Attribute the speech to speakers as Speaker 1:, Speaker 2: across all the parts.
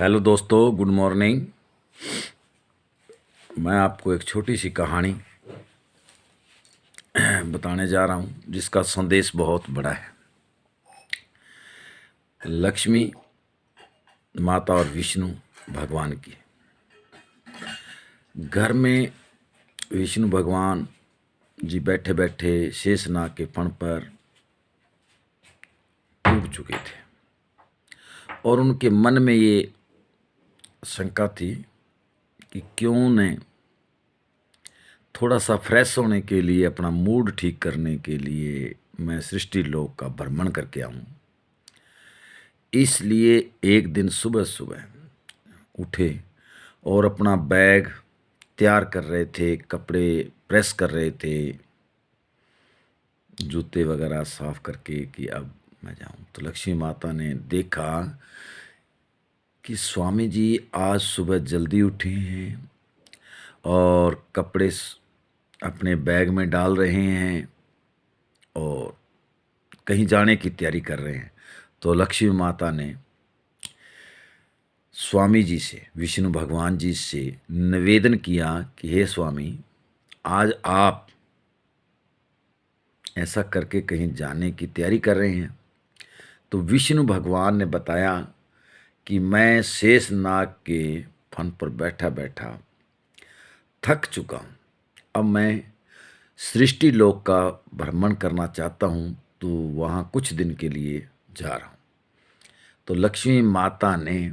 Speaker 1: Hello दोस्तों, good morning. मैं आपको एक छोटी सी कहानी बताने जा रहा हूँ जिसका संदेश बहुत बड़ा है। लक्ष्मी माता और विष्णु भगवान की। घर में विष्णु भगवान जी बैठे बैठे शेषनाग के फण पर डूब चुके थे और उनके मन में ये शंका थी कि क्यों न थोड़ा सा फ्रेश होने के लिए, अपना मूड ठीक करने के लिए मैं सृष्टि लोक का भ्रमण करके आऊं। इसलिए एक दिन सुबह सुबह उठे और अपना बैग तैयार कर रहे थे, कपड़े प्रेस कर रहे थे, जूते वगैरह साफ करके कि अब मैं जाऊं। तो लक्ष्मी माता ने देखा कि स्वामी जी आज सुबह जल्दी उठे हैं और कपड़े अपने बैग में डाल रहे हैं और कहीं जाने की तैयारी कर रहे हैं। तो लक्ष्मी माता ने स्वामी जी से, विष्णु भगवान जी से निवेदन किया कि हे स्वामी, आज आप ऐसा करके कहीं जाने की तैयारी कर रहे हैं। तो विष्णु भगवान ने बताया कि मैं शेषनाग के फन पर बैठा बैठा थक चुका हूँ। अब मैं सृष्टि लोक का भ्रमण करना चाहता हूँ, तो वहाँ कुछ दिन के लिए जा रहा हूँ। तो लक्ष्मी माता ने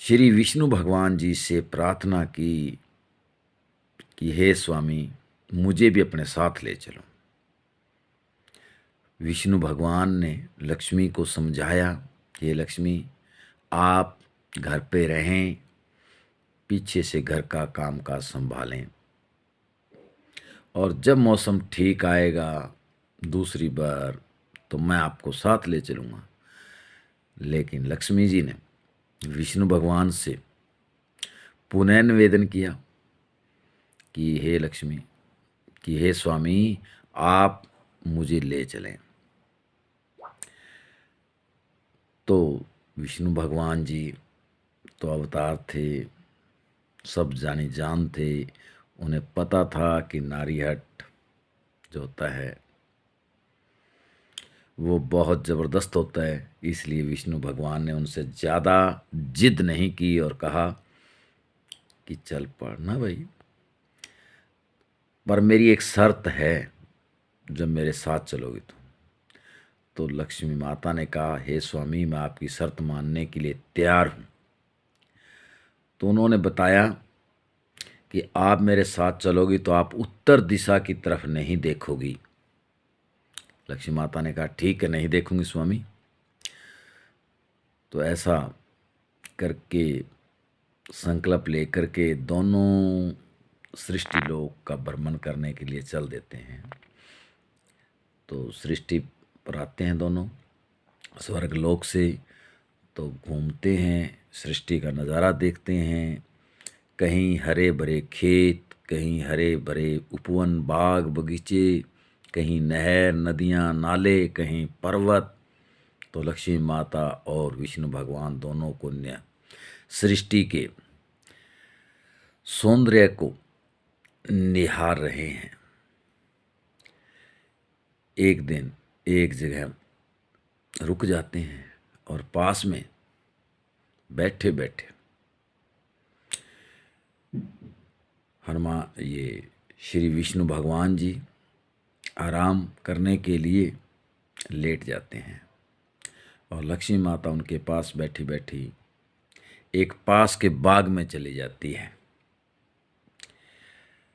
Speaker 1: श्री विष्णु भगवान जी से प्रार्थना की कि हे स्वामी, मुझे भी अपने साथ ले चलो। विष्णु भगवान ने लक्ष्मी को समझाया कि हे लक्ष्मी, आप घर पे रहें, पीछे से घर का कामकाज संभालें और जब मौसम ठीक आएगा दूसरी बार तो मैं आपको साथ ले चलूँगा। लेकिन लक्ष्मी जी ने विष्णु भगवान से पुनः निवेदन किया कि हे लक्ष्मी, कि हे स्वामी, आप मुझे ले चलें। तो विष्णु भगवान जी तो अवतार थे, सब जानी जान थे। उन्हें पता था कि नारीहट जो होता है वो बहुत ज़बरदस्त होता है। इसलिए विष्णु भगवान ने उनसे ज़्यादा जिद नहीं की और कहा कि चल पड़ना भाई, पर मेरी एक शर्त है, जब मेरे साथ चलोगे तो लक्ष्मी माता ने कहा, हे स्वामी, मैं आपकी शर्त मानने के लिए तैयार हूँ। तो उन्होंने बताया कि आप मेरे साथ चलोगी तो आप उत्तर दिशा की तरफ नहीं देखोगी। लक्ष्मी माता ने कहा, ठीक है, नहीं देखूंगी स्वामी। तो ऐसा करके संकल्प लेकर के दोनों सृष्टि लोक का भ्रमण करने के लिए चल देते हैं। तो सृष्टि पर आते हैं दोनों स्वर्ग लोक से, तो घूमते हैं, सृष्टि का नज़ारा देखते हैं। कहीं हरे भरे खेत, कहीं हरे भरे उपवन, बाग बगीचे, कहीं नहर नदियाँ नाले, कहीं पर्वत। तो लक्ष्मी माता और विष्णु भगवान दोनों को सृष्टि के सौंदर्य को निहार रहे हैं। एक दिन एक जगह रुक जाते हैं और पास में बैठे बैठे हनुमान, ये श्री विष्णु भगवान जी आराम करने के लिए लेट जाते हैं और लक्ष्मी माता उनके पास बैठी बैठी एक पास के बाग में चली जाती है।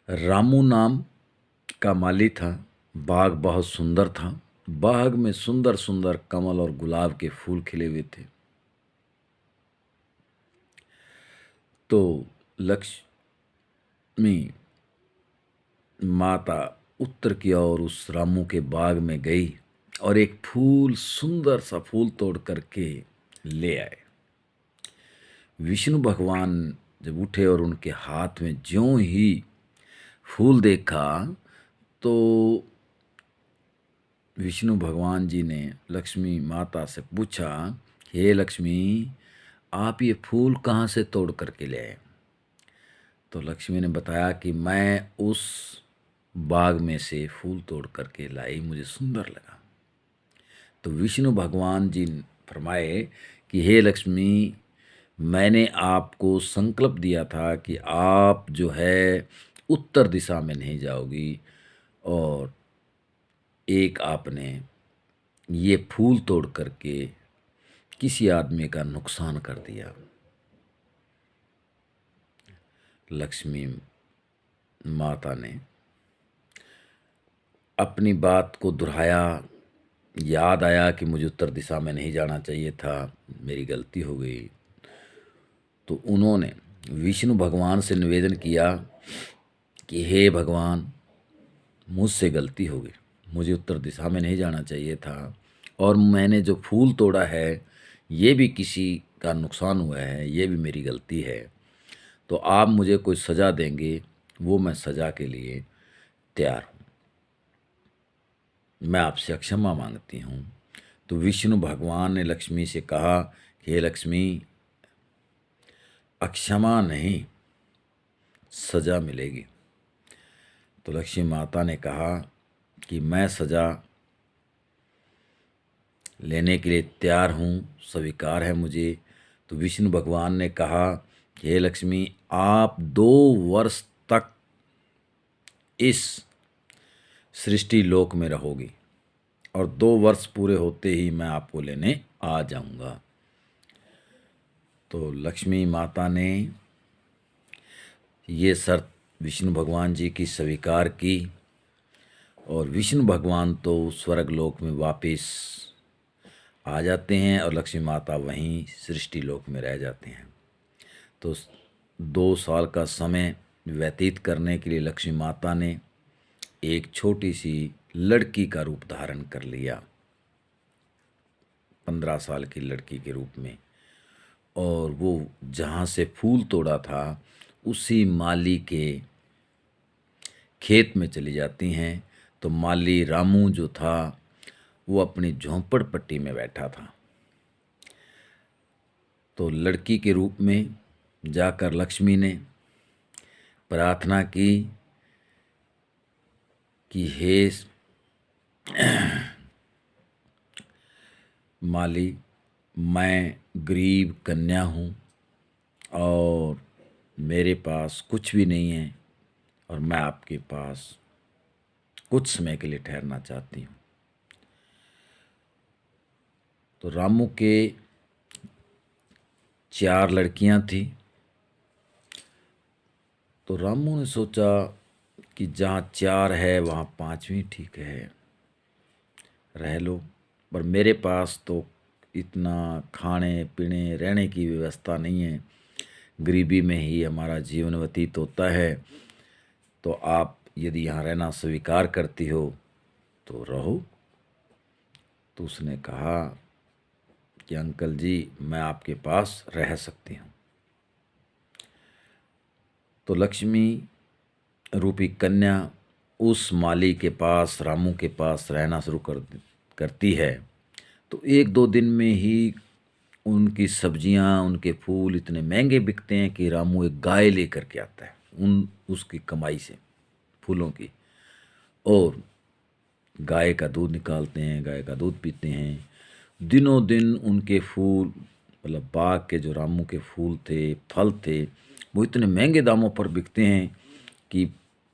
Speaker 1: रामू नाम का माली था। बाग बहुत सुंदर था। बाग में सुंदर सुंदर कमल और गुलाब के फूल खिले हुए थे। तो लक्ष्मी माता उत्तर की ओर उस रामू के बाग में गई और एक फूल, सुंदर सा फूल तोड़ करके ले आए। विष्णु भगवान जब उठे और उनके हाथ में ज्यों ही फूल देखा, तो विष्णु भगवान जी ने लक्ष्मी माता से पूछा, हे लक्ष्मी, आप ये फूल कहाँ से तोड़ करके ले आए? तो लक्ष्मी ने बताया कि मैं उस बाग में से फूल तोड़ करके लाई, मुझे सुंदर लगा। तो विष्णु भगवान जी फरमाए कि हे लक्ष्मी, मैंने आपको संकल्प दिया था कि आप जो है उत्तर दिशा में नहीं जाओगी, और एक आपने ये फूल तोड़ करके किसी आदमी का नुकसान कर दिया। लक्ष्मी माता ने अपनी बात को दोहराया, याद आया कि मुझे उत्तर दिशा में नहीं जाना चाहिए था, मेरी गलती हो गई। तो उन्होंने विष्णु भगवान से निवेदन किया कि हे भगवान, मुझसे गलती हो गई, मुझे उत्तर दिशा में नहीं जाना चाहिए था, और मैंने जो फूल तोड़ा है ये भी किसी का नुकसान हुआ है, ये भी मेरी गलती है। तो आप मुझे कोई सज़ा देंगे, वो मैं सज़ा के लिए तैयार हूँ, मैं आपसे क्षमा मांगती हूँ। तो विष्णु भगवान ने लक्ष्मी से कहा कि हे लक्ष्मी, अक्षमा नहीं, सज़ा मिलेगी। तो लक्ष्मी माता ने कहा कि मैं सज़ा लेने के लिए तैयार हूँ, स्वीकार है मुझे। तो विष्णु भगवान ने कहा कि हे लक्ष्मी, आप 2 वर्ष तक इस सृष्टि लोक में रहोगी, और 2 वर्ष पूरे होते ही मैं आपको लेने आ जाऊंगा। तो लक्ष्मी माता ने ये शर्त विष्णु भगवान जी की स्वीकार की, और विष्णु भगवान तो स्वर्ग लोक में वापस आ जाते हैं, और लक्ष्मी माता वहीं सृष्टि लोक में रह जाते हैं। तो 2 साल का समय व्यतीत करने के लिए लक्ष्मी माता ने एक छोटी सी लड़की का रूप धारण कर लिया, 15 साल की लड़की के रूप में, और वो जहाँ से फूल तोड़ा था उसी माली के खेत में चली जाती हैं। तो माली रामू जो था वो अपनी झोंपड़पट्टी में बैठा था। तो लड़की के रूप में जाकर लक्ष्मी ने प्रार्थना की कि हे माली, मैं गरीब कन्या हूँ और मेरे पास कुछ भी नहीं है, और मैं आपके पास कुछ समय के लिए ठहरना चाहती हूँ। तो रामू के 4 लड़कियां थी। तो रामू ने सोचा कि जहाँ 4 है वहाँ 5वीं ठीक है, रह लो, पर मेरे पास तो इतना खाने पीने रहने की व्यवस्था नहीं है, गरीबी में ही हमारा जीवन व्यतीत होता है। तो आप यदि यहाँ रहना स्वीकार करती हो तो रहो। तो उसने कहा कि अंकल जी, मैं आपके पास रह सकती हूँ। तो लक्ष्मी रूपी कन्या उस माली के पास, रामू के पास रहना शुरू करती है। तो 1-2 दिन में ही उनकी सब्जियां, उनके फूल इतने महंगे बिकते हैं कि रामू एक गाय लेकर के आता है उसकी कमाई से, फूलों की, और गाय का दूध निकालते हैं, गाय का दूध पीते हैं। दिनों दिन उनके फूल, मतलब बाग के जो रामू के फूल थे, फल थे, वो इतने महंगे दामों पर बिकते हैं कि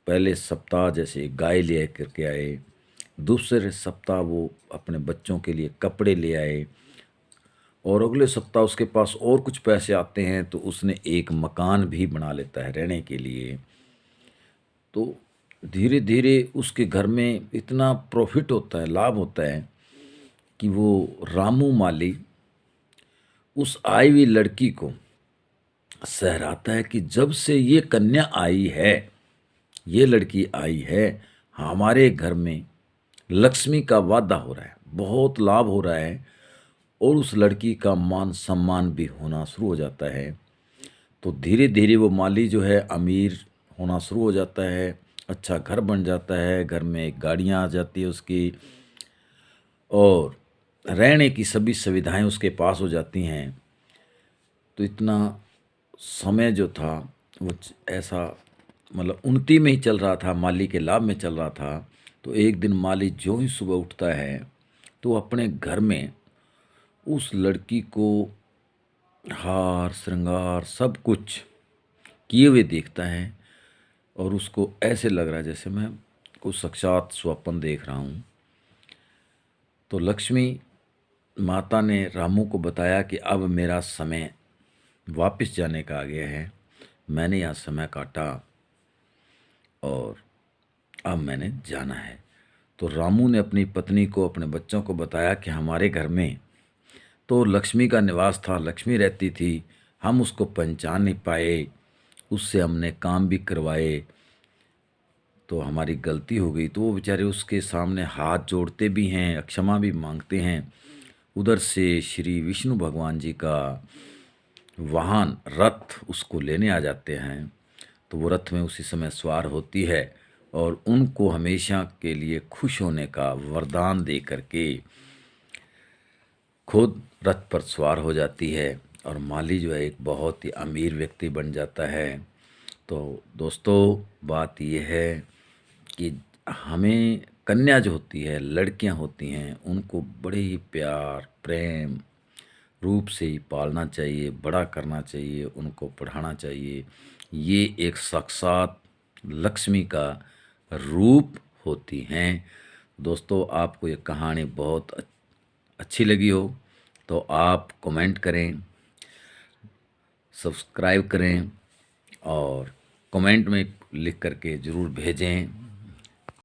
Speaker 1: पहले सप्ताह जैसे गाय ले करके आए, दूसरे सप्ताह वो अपने बच्चों के लिए कपड़े ले आए, और अगले सप्ताह उसके पास और कुछ पैसे आते हैं तो उसने एक मकान भी बना लेता है रहने के लिए। तो धीरे धीरे उसके घर में इतना प्रॉफिट होता है, लाभ होता है, कि वो रामू माली उस आई हुई लड़की को सहराता है कि जब से ये कन्या आई है, ये लड़की आई है, हमारे घर में लक्ष्मी का वादा हो रहा है, बहुत लाभ हो रहा है, और उस लड़की का मान सम्मान भी होना शुरू हो जाता है। तो धीरे धीरे वो माली जो है अमीर होना शुरू हो जाता है, अच्छा घर बन जाता है, घर में एक गाड़ियाँ आ जाती है उसकी, और रहने की सभी सुविधाएं उसके पास हो जाती हैं। तो इतना समय जो था वो ऐसा मतलब उन्नति में ही चल रहा था, माली के लाभ में चल रहा था। तो एक दिन माली जो ही सुबह उठता है तो वो अपने घर में उस लड़की को हार श्रृंगार सब कुछ किए हुए देखता है और उसको ऐसे लग रहा है जैसे मैं कुछ साक्षात स्वप्न देख रहा हूँ। तो लक्ष्मी माता ने रामू को बताया कि अब मेरा समय वापस जाने का आ गया है, मैंने यहाँ समय काटा और अब मैंने जाना है। तो रामू ने अपनी पत्नी को, अपने बच्चों को बताया कि हमारे घर में तो लक्ष्मी का निवास था, लक्ष्मी रहती थी, हम उसको पहचान नहीं पाए, उससे हमने काम भी करवाए, तो हमारी गलती हो गई। तो वो बेचारे उसके सामने हाथ जोड़ते भी हैं, क्षमा भी मांगते हैं। उधर से श्री विष्णु भगवान जी का वाहन रथ उसको लेने आ जाते हैं। तो वो रथ में उसी समय सवार होती है और उनको हमेशा के लिए खुश होने का वरदान दे करके खुद रथ पर सवार हो जाती है और माली जो है एक बहुत ही अमीर व्यक्ति बन जाता है। तो दोस्तों बात यह है कि हमें कन्या जो होती है, लड़कियां होती हैं, उनको बड़े ही प्यार प्रेम रूप से ही पालना चाहिए, बड़ा करना चाहिए, उनको पढ़ाना चाहिए। ये एक साक्षात लक्ष्मी का रूप होती हैं। दोस्तों आपको ये कहानी बहुत अच्छी लगी हो तो आप कमेंट करें, सब्सक्राइब करें और कमेंट में लिख करके ज़रूर भेजें।